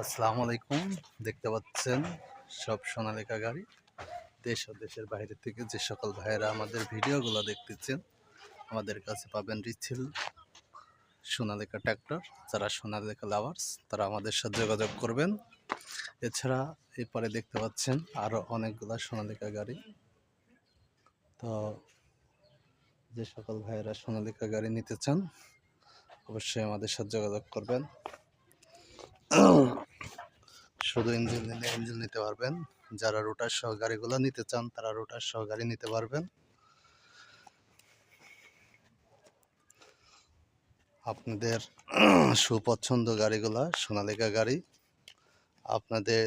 আসসালামু আলাইকুম। দেখতে পাচ্ছেন সব সোনালিকা গাড়ি। দেশ ও দেশের বাইরে থেকে যে সকল ভাইয়েরা আমাদের ভিডিওগুলো দেখতেছেন, আমাদের কাছে পাবেন রিচিল সোনালিকা ট্র্যাক্টর। যারা সোনালিকা লাভার্স তারা আমাদের সাথে যোগাযোগ করবেন। এছাড়া এরপরে দেখতে পাচ্ছেন আরও অনেকগুলো সোনালিকা গাড়ি। তো যে সকল ভাইয়েরা সোনালিকা গাড়ি নিতে চান অবশ্যই আমাদের সাথে যোগাযোগ করবেন। শুধু ইঞ্জিন নিলে ইঞ্জিন নিতে পারবেন। যারা রোটার সহ গাড়িগুলো নিতে চান তারা রোটার সহ গাড়ি নিতে পারবেন। আপনাদের সুপছন্দ গাড়িগুলা সোনালিকা গাড়ি, আপনাদের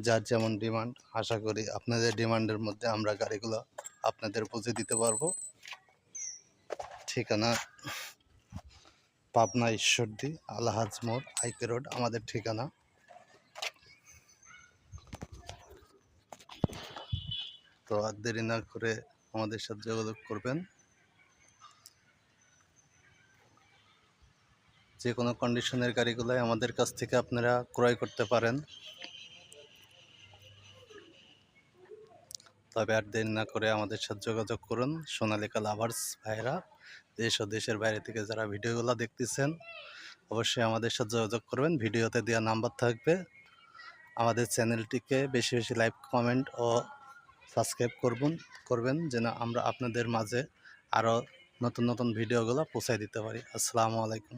যার যেমন ডিমান্ড, আশা করি আপনাদের ডিমান্ডের মধ্যে আমরা গাড়িগুলো আপনাদের পৌঁছে দিতে পারবো। ঠিকানা পাবনা ঈশ্বরদী আলহাজ মোড় আইকে রোড আমাদের ঠিকানা। তো আর দেরি না করে আমাদের সাথে যোগাযোগ করবেন। যে কোনো কন্ডিশনের গাড়িগুলাই আমাদের কাছ থেকে আপনারা ক্রয় করতে পারেন। তবে আর দেরি না করে আমাদের সাথে যোগাযোগ করুন। সোনালিকা লাভার্স ভাইরা দেশ ও দেশের বাইরে থেকে যারা ভিডিওগুলো দেখতেছেন অবশ্যই আমাদের সাথে যোগাযোগ করবেন। ভিডিওতে দেওয়া নাম্বার থাকবে। আমাদের চ্যানেলটিকে বেশি বেশি লাইক, কমেন্ট ও সাবস্ক্রাইব করবেন যেন আমরা আপনাদের মাঝে আরও নতুন নতুন ভিডিওগুলো পৌঁছায় দিতে পারি। আসসালামু আলাইকুম।